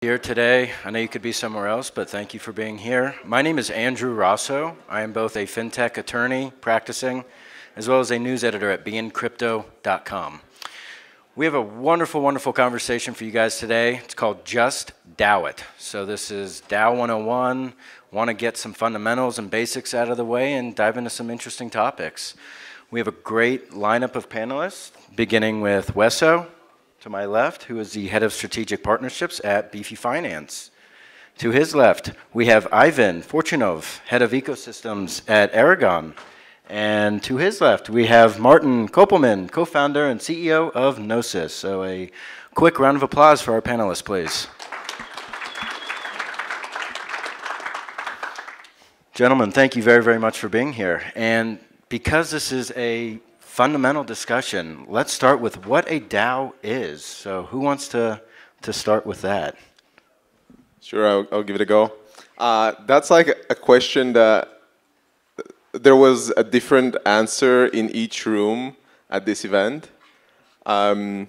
Here today. I know you could be somewhere else, but thank you for being here. My name is Andrew Rosso. I am both a fintech attorney practicing, as well as a news editor at beincrypto.com. We have a wonderful, wonderful conversation for you guys today. It's called Just DAO It. So this is DAO 101. Want to get some fundamentals and basics out of the way and dive into some interesting topics. We have a great lineup of panelists, beginning with Weso, to my left, who is the head of strategic partnerships at Beefy Finance. To his left, we have Ivan Fartunov, head of ecosystems at Aragon. And to his left, we have Martin Koppelman, co-founder and CEO of Gnosis. So a quick round of applause for our panelists, please. Gentlemen, thank you very, very much for being here. And because this is a fundamental discussion, let's start with what a DAO is. So who wants to start with that? Sure, I'll give it a go. That's like a question that there was a different answer in each room at this event. My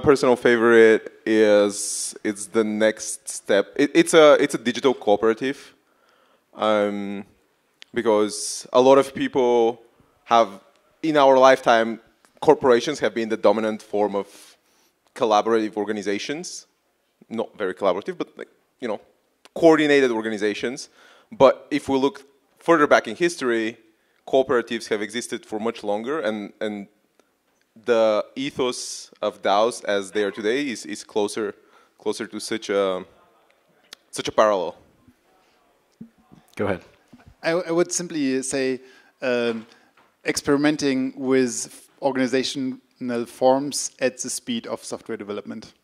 personal favorite is it's the next step. It's a digital cooperative, because a lot of people have, in our lifetime, corporations have been the dominant form of collaborative organizations. Not very collaborative, but like, you know, coordinated organizations. But if we look further back in history, cooperatives have existed for much longer, and the ethos of DAOs as they are today is closer to such a parallel. Go ahead. I would simply say experimenting with organizational forms at the speed of software development.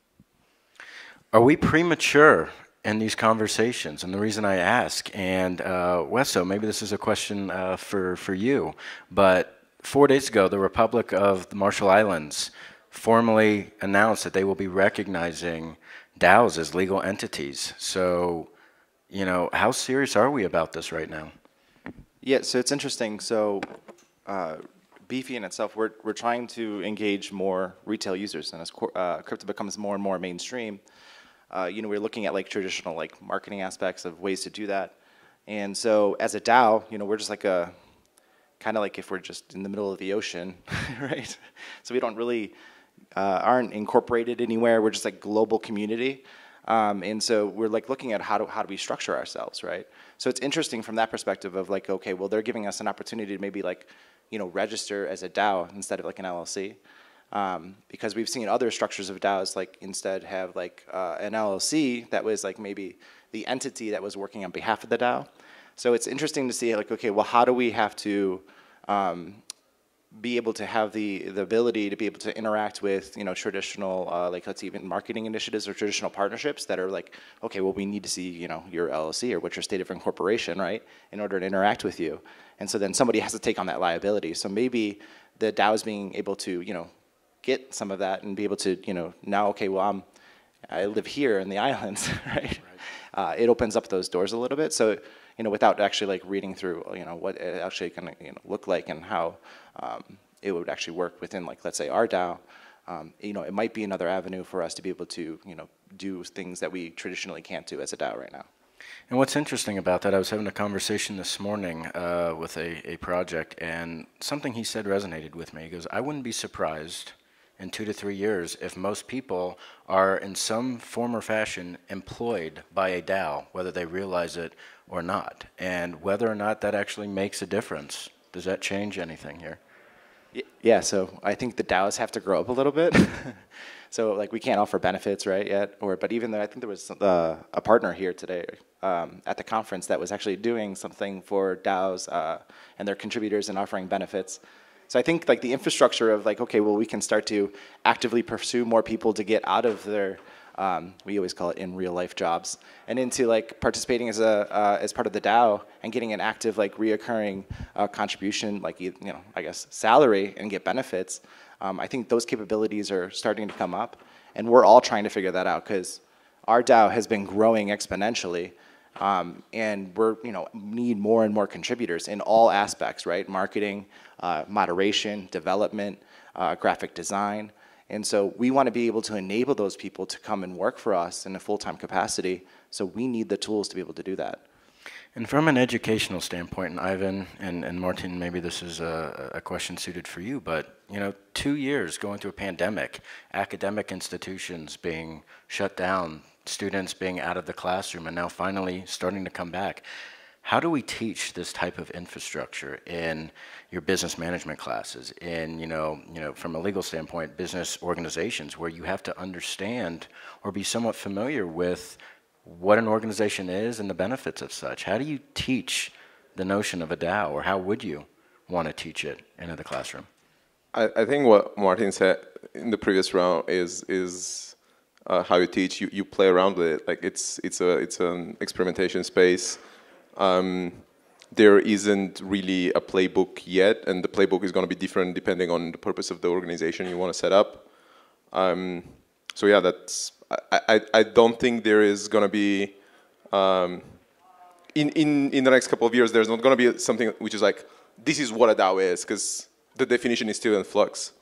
Are we premature in these conversations? And the reason I ask, and Weso, maybe this is a question for you, but 4 days ago, the Republic of the Marshall Islands formally announced that they will be recognizing DAOs as legal entities. So, you know, how serious are we about this right now? Yeah, so it's interesting. So Beefy in itself, we're trying to engage more retail users, and as crypto becomes more and more mainstream, you know, we're looking at like traditional like marketing aspects of ways to do that. And so as a DAO, you know, we're just like a kind of like if we're just in the middle of the ocean, right? So we don't really aren't incorporated anywhere. We're just like global community. And so we're like looking at how do we structure ourselves, right? So it's interesting from that perspective of like, okay, well, they're giving us an opportunity to maybe like, you know, register as a DAO instead of like an LLC. Because we've seen other structures of DAOs like instead have like an LLC that was like maybe the entity that was working on behalf of the DAO. So it's interesting to see like, okay, well, how do we have to be able to have the ability to be able to interact with, you know, traditional, like let's even marketing initiatives or traditional partnerships that are like, okay, well, we need to see, you know, your LLC or what's your state of incorporation, right, in order to interact with you. And so then somebody has to take on that liability. So maybe the DAO is being able to, you know, get some of that and be able to, you know, now, okay, well, I live here in the islands, right? It opens up those doors a little bit. So, you know, without actually like reading through, you know, what it actually can, you know, look like and how it would actually work within, like, let's say our DAO, you know, it might be another avenue for us to be able to, you know, do things that we traditionally can't do as a DAO right now. And what's interesting about that, I was having a conversation this morning with a project, and something he said resonated with me. He goes, I wouldn't be surprised in 2 to 3 years if most people are in some form or fashion employed by a DAO, whether they realize it or not, and whether or not that actually makes a difference. Does that change anything here? Yeah, so I think the DAOs have to grow up a little bit. So like we can't offer benefits, right, yet, but even though I think there was a partner here today at the conference that was actually doing something for DAOs and their contributors and offering benefits. So I think like the infrastructure of like, okay, well, we can start to actively pursue more people to get out of their, we always call it in real life jobs, and into like participating as as part of the DAO and getting an active like reoccurring contribution, like, you know, I guess salary and get benefits. I think those capabilities are starting to come up, and we're all trying to figure that out because our DAO has been growing exponentially. And we're, you know, need more and more contributors in all aspects, right? Marketing, moderation, development, graphic design. And so we want to be able to enable those people to come and work for us in a full-time capacity. So we need the tools to be able to do that. And from an educational standpoint, and Ivan and Martin, maybe this is a question suited for you, but 2 years going through a pandemic, academic institutions being shut down, students being out of the classroom, and now finally starting to come back. How do we teach this type of infrastructure in your business management classes, in from a legal standpoint, business organizations, where you have to understand or be somewhat familiar with what an organization is and the benefits of such? How do you teach the notion of a DAO, or how would you want to teach it into the classroom? I think what Martin said in the previous round is how you teach. You play around with it. Like it's an experimentation space. There isn't really a playbook yet, and the playbook is going to be different depending on the purpose of the organization you want to set up. So yeah, that's. I don't think there is going to be in the next couple of years. There's not going to be something which is like, this is what a DAO is, because the definition is still in flux.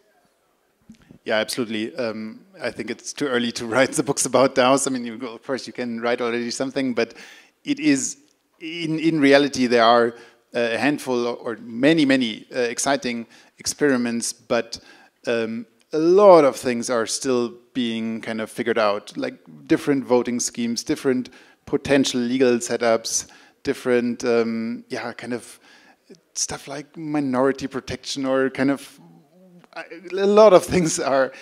Yeah, absolutely. I think it's too early to write the books about DAOs. I mean, of course, you can write already something, but it is in reality there are a handful or many exciting experiments, but a lot of things are still being kind of figured out, like different voting schemes, different potential legal setups, different, kind of stuff like minority protection, or kind of a lot of things are.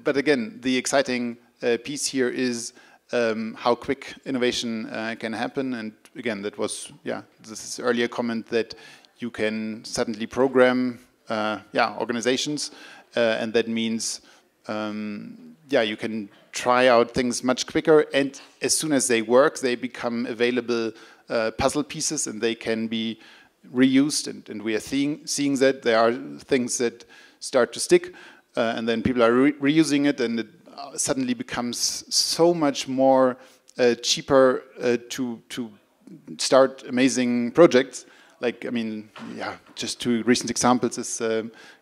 But again, the exciting piece here is how quick innovation can happen. And again, that was this earlier comment that you can suddenly program organizations. And that means, you can try out things much quicker, and as soon as they work, they become available puzzle pieces, and they can be reused. And we are seeing that there are things that start to stick, and then people are reusing it, and it suddenly becomes so much more cheaper to start amazing projects. Like, I mean, just two recent examples is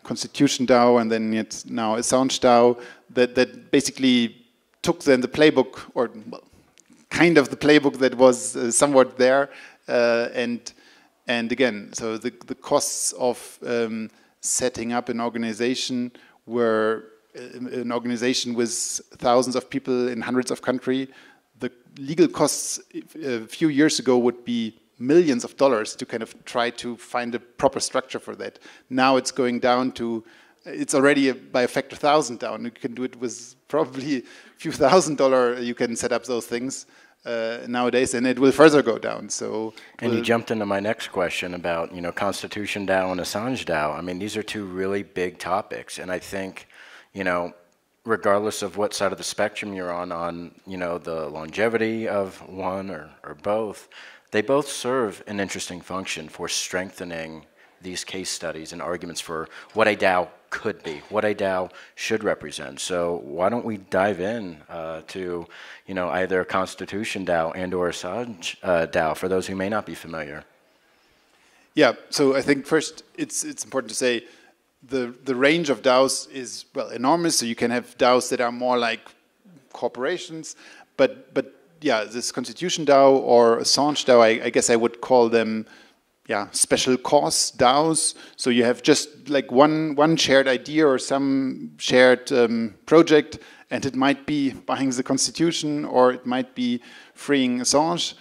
Constitution DAO, and then it's now Assange DAO, that basically took then the playbook, or kind of the playbook that was somewhat there, and again, so the costs of setting up an organization were an organization with thousands of people in hundreds of countries. The legal costs a few years ago would be millions of dollars to kind of try to find a proper structure for that. Now it's going down to, it's already by a factor 1,000 down. You can do it with probably a few $1,000. You can set up those things nowadays, and it will further go down. So, and you jumped into my next question about Constitution DAO and Assange DAO. I mean, these are two really big topics, and I think regardless of what side of the spectrum you're on the longevity of one or both. They both serve an interesting function for strengthening these case studies and arguments for what a DAO could be, what a DAO should represent. So why don't we dive in to either Constitution DAO and or Assange DAO for those who may not be familiar? Yeah, so I think first it's important to say the range of DAOs is enormous. So you can have DAOs that are more like corporations, but this Constitution DAO or Assange DAO, I guess I would call them, special cause DAOs. So you have just like one shared idea or some shared project, and it might be buying the Constitution, or it might be freeing Assange.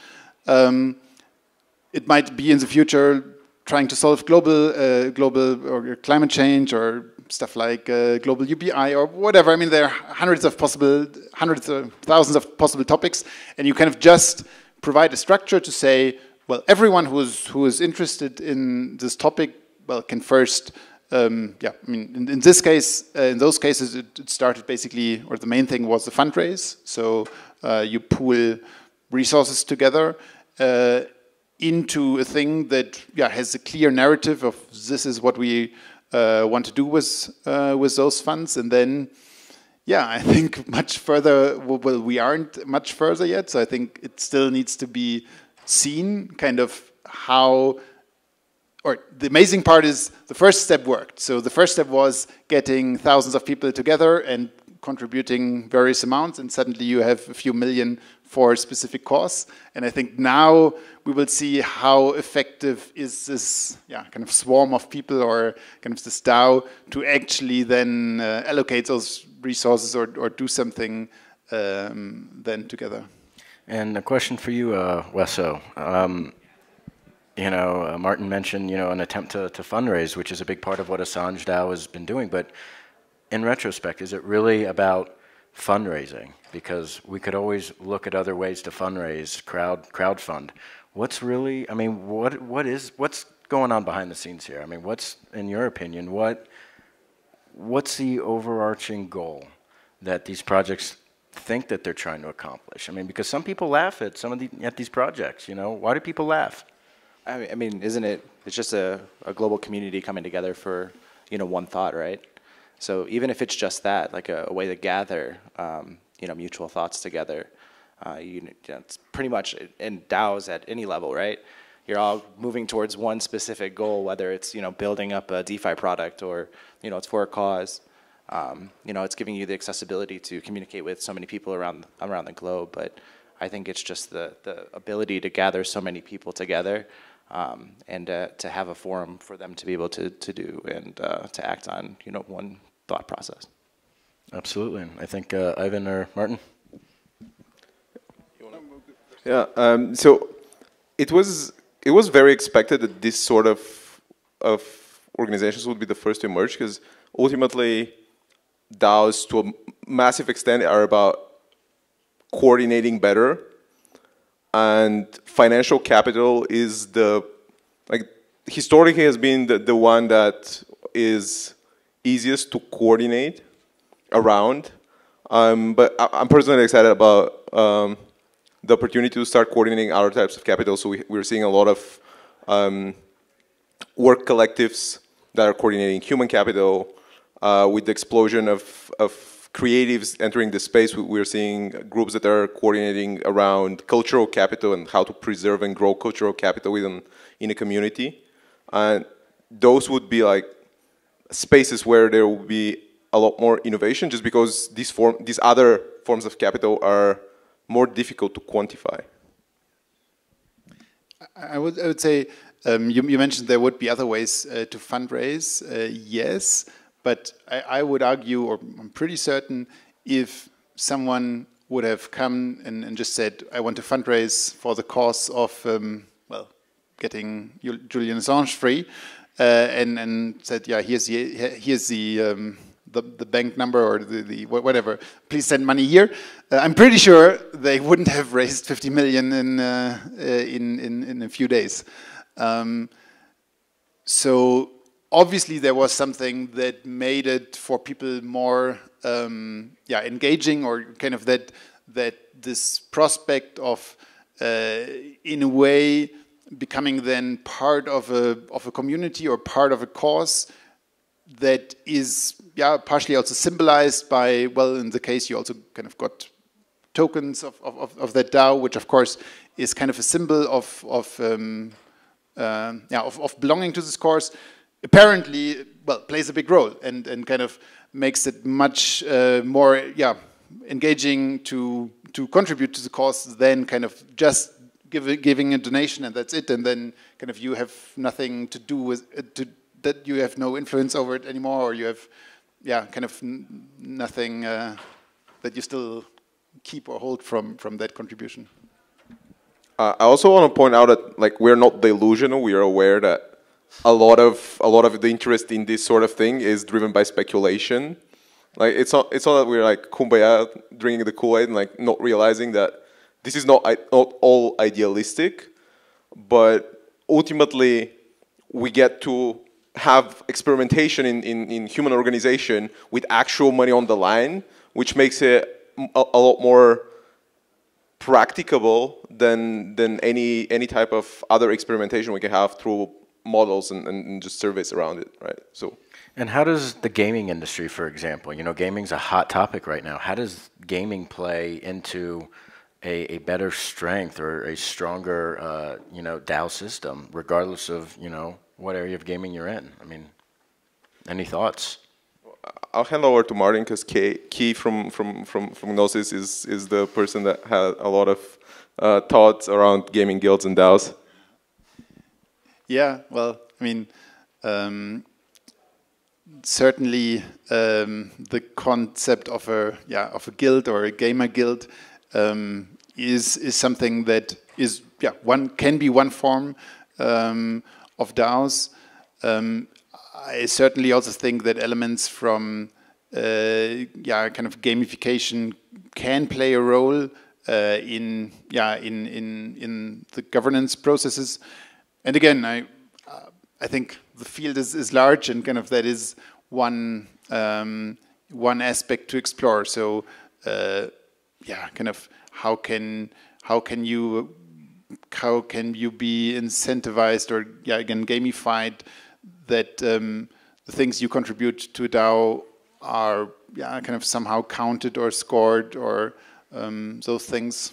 It might be in the future trying to solve global or climate change, or stuff like global UBI or whatever. I mean, there are hundreds of thousands of possible topics, and you kind of just provide a structure to say, well, everyone who is interested in this topic, can first, I mean, in this case, in those cases, it started basically, or the main thing was the fundraise. So you pool resources together into a thing that has a clear narrative of this is what we want to do with those funds, and then I think much further. Well, we aren't much further yet, so I think it still needs to be seen, kind of how or the amazing part is the first step worked. So the first step was getting thousands of people together and contributing various amounts, and suddenly you have a few million for a specific cause. And I think now we will see how effective is this kind of swarm of people or kind of this DAO to actually then allocate those resources or do something then together. And a question for you, Weso. Martin mentioned, an attempt to fundraise, which is a big part of what Assange DAO has been doing. But in retrospect, is it really about fundraising? Because we could always look at other ways to fundraise, crowdfund. What's really, I mean, what's going on behind the scenes here? I mean, what's, in your opinion, what's the overarching goal that these projects think that they're trying to accomplish? I mean, because some people laugh at at these projects, Why do people laugh? I mean, isn't it, it's just a global community coming together for, one thought, right? So even if it's just that, like a way to gather, mutual thoughts together, it's pretty much in DAOs at any level, right? You're all moving towards one specific goal, whether it's, building up a DeFi product or, it's for a cause. It's giving you the accessibility to communicate with so many people around the globe. But I think it's just the ability to gather so many people together and to have a forum for them to be able to do and to act on, one thought process. Absolutely. I think Ivan or Martin? Yeah, so it was very expected that this sort of organizations would be the first to emerge, because ultimately DAOs to a massive extent are about coordinating better, and financial capital is historically has been the one that is easiest to coordinate around. But I'm personally excited about the opportunity to start coordinating other types of capital. So we're seeing a lot of work collectives that are coordinating human capital. With the explosion of creatives entering the space, we're seeing groups that are coordinating around cultural capital and how to preserve and grow cultural capital in a community. And those would be like spaces where there will be a lot more innovation, just because these other forms of capital are more difficult to quantify. I would say you mentioned there would be other ways to fundraise. Yes, but I would argue, or I'm pretty certain, if someone would have come and just said, I want to fundraise for the cause of getting Julian Assange free, and said, yeah, here's the bank number or the whatever, please send money here. I'm pretty sure they wouldn't have raised 50 million in a few days. So obviously there was something that made it for people more engaging, or kind of that this prospect of in a way becoming then part of a community or part of a cause that is partially also symbolized by, well, in the case you also kind of got tokens of that DAO, which of course is kind of a symbol of belonging to this cause. Apparently, well, plays a big role and kind of makes it much more engaging to contribute to the cause than kind of just giving a donation and that's it, and then kind of you have nothing to do with that, you have no influence over it anymore, or you have kind of nothing that you still keep or hold from that contribution. I also want to point out that we're not delusional. We are aware that a lot of the interest in this sort of thing is driven by speculation. It's not that we're like kumbaya drinking the Kool-Aid and not realizing that this is not all idealistic, but ultimately we get to have experimentation in human organization with actual money on the line, which makes it a lot more practicable than any type of other experimentation we can have through models and just surveys around it, right? So. And how does the gaming industry, for example, gaming's a hot topic right now. How does gaming play into a better strength or a stronger, DAO system, regardless of, what area of gaming you're in. I mean, any thoughts? I'll hand over to Martin because Key from Gnosis is the person that had a lot of thoughts around gaming guilds and DAOs. Yeah, well, I mean, certainly the concept of a guild or a gamer guild is something that is can be one form of DAOs. I certainly also think that elements from kind of gamification can play a role in the governance processes. And again, I think the field is large, and kind of that is one aspect to explore. So kind of how can you be incentivized or again gamified that the things you contribute to a DAO are kind of somehow counted or scored or those things.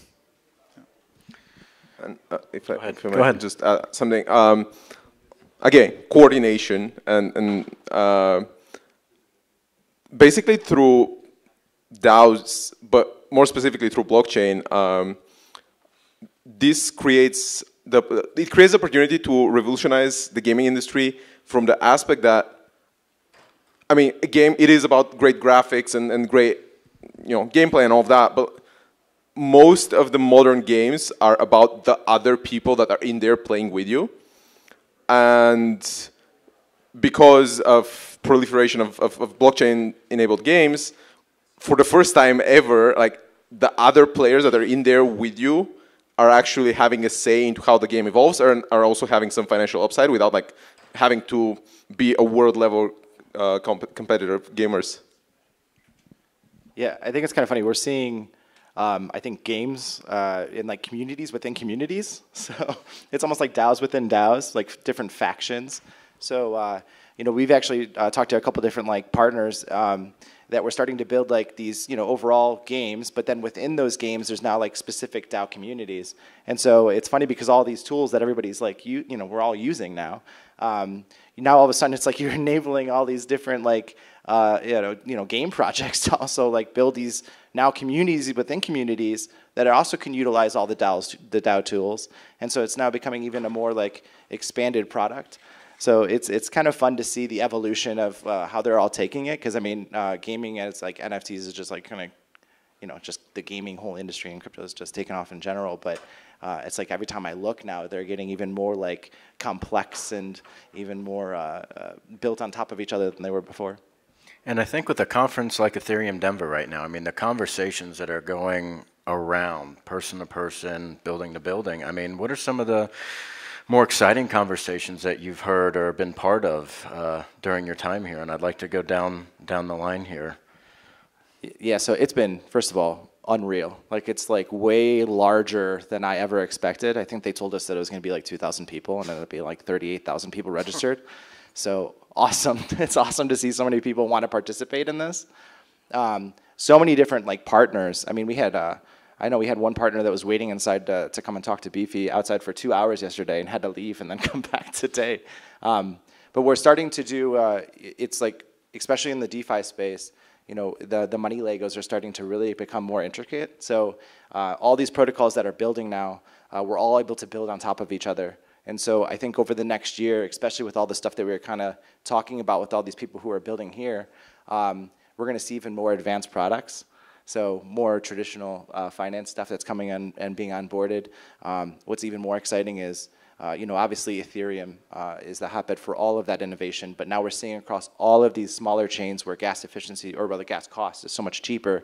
And if I might just add something, again, coordination and basically through DAOs, but more specifically through blockchain, this creates the opportunity to revolutionize the gaming industry from the aspect that, I mean, a game, it is about great graphics and great, gameplay and all of that, but most of the modern games are about the other people that are in there playing with you. And because of proliferation of blockchain-enabled games, for the first time ever, like, the other players that are in there with you are actually having a say into how the game evolves and are also having some financial upside without, like, having to be a world-level competitor gamers. Yeah, I think it's kind of funny. We're seeing, I think, games in like communities within communities. So it's almost like DAOs within DAOs, like different factions. So we've actually talked to a couple different like partners that we're starting to build like these overall games, but then within those games there's now like specific DAO communities. And so it's funny because all these tools that everybody's like we're all using now. Now all of a sudden it's like you're enabling all these different like game projects to also like build these now communities within communities that also can utilize all the DAO tools. And so it's now becoming even a more like expanded product. So it's kind of fun to see the evolution of how they're all taking it, because I mean gaming as like NFTs is just like kind of just the gaming whole industry, and crypto is just taken off in general. But it's like every time I look now, they're getting even more like complex and even more built on top of each other than they were before. And I think with a conference like Ethereum Denver right now, I mean, the conversations that are going around person to person, building to building, I mean, what are some of the more exciting conversations that you've heard or been part of during your time here? And I'd like to go down the line here. Yeah, so it's been, first of all, unreal. Like, it's like way larger than I ever expected. I think they told us that it was going to be like 2,000 people, and it ended up being like 38,000 people registered. So awesome. It's awesome to see so many people want to participate in this. So many different like partners. I mean, we had, I know we had one partner that was waiting inside to come and talk to Beefy outside for 2 hours yesterday and had to leave and then come back today. But we're starting to do, it's like, especially in the DeFi space, the money Legos are starting to really become more intricate. So all these protocols that are building now, we're all able to build on top of each other. And so I think over the next year, especially with all the stuff that we were kind of talking about with all these people who are building here, we're going to see even more advanced products. So more traditional finance stuff that's coming in and being onboarded. What's even more exciting is, obviously Ethereum is the hotbed for all of that innovation, but now we're seeing across all of these smaller chains where gas efficiency, or rather gas cost, is so much cheaper.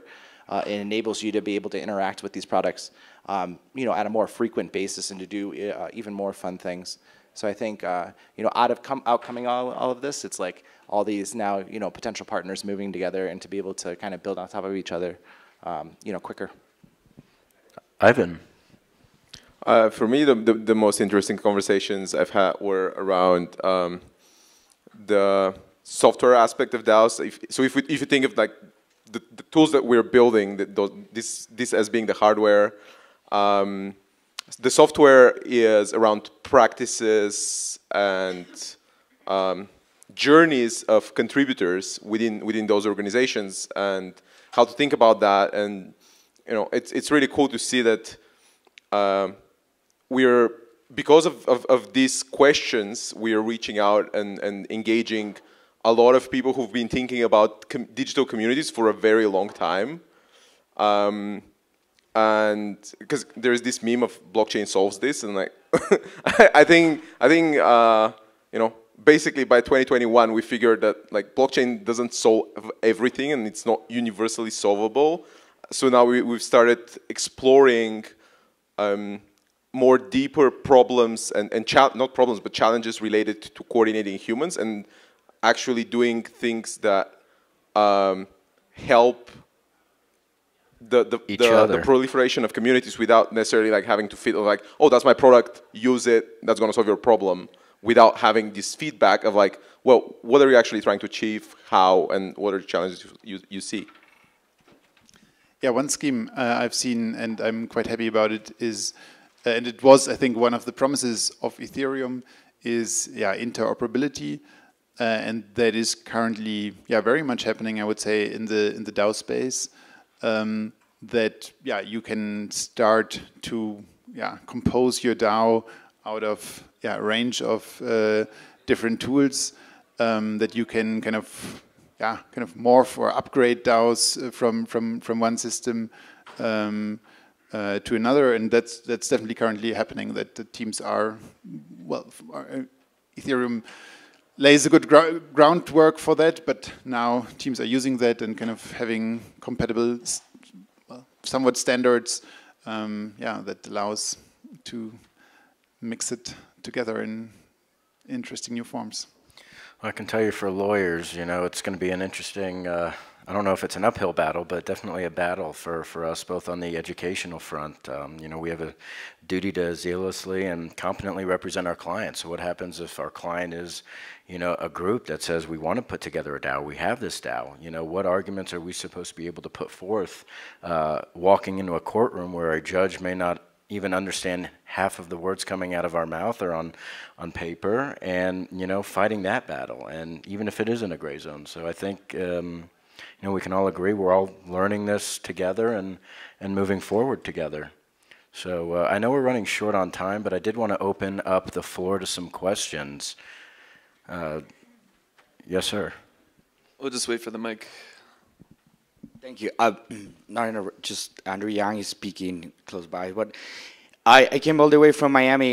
It enables you to be able to interact with these products, at a more frequent basis and to do even more fun things. So I think, outcoming all of this, it's like all these now, potential partners moving together and to be able to kind of build on top of each other, quicker. Ivan. For me, the most interesting conversations I've had were around the software aspect of DAOs. If you think of like the tools that we're building, this as being the hardware, the software is around practices and journeys of contributors within those organizations and how to think about that. And it's really cool to see that because of these questions, we are reaching out and engaging a lot of people who've been thinking about digital communities for a very long time. And because there's this meme of blockchain solves this, and like I think basically by 2021 we figured that like blockchain doesn't solve everything and it's not universally solvable. So now we've started exploring more deeper problems and not problems but challenges related to coordinating humans and actually doing things that help the proliferation of communities without necessarily like having to feel like, oh, that's my product, use it, that's going to solve your problem, without having this feedback of like, well, what are you actually trying to achieve, how, and what are the challenges you see? Yeah, one scheme I've seen, and I'm quite happy about it, is, and it was, I think, one of the promises of Ethereum, is interoperability, and that is currently very much happening, I would say, in the DAO space. That you can start to compose your DAO out of a range of different tools that you can kind of morph or upgrade DAOs from one system to another, and that's definitely currently happening. That the teams are Ethereum lays a good groundwork for that, but now teams are using that and kind of having compatible, somewhat standards, that allows to mix it together in interesting new forms. Well, I can tell you for lawyers, it's going to be an interesting, I don't know if it's an uphill battle, but definitely a battle for us both on the educational front. We have a duty to zealously and competently represent our clients. So what happens if our client is, a group that says we want to put together a DAO, we have this DAO, what arguments are we supposed to be able to put forth walking into a courtroom where a judge may not even understand half of the words coming out of our mouth or on paper, and, fighting that battle, and even if it is in a gray zone. So I think, we can all agree we're all learning this together and moving forward together. So I know we're running short on time, but I did want to open up the floor to some questions. Yes, sir. We'll just wait for the mic. Thank you. Just Andrew Yang is speaking close by, but I came all the way from Miami.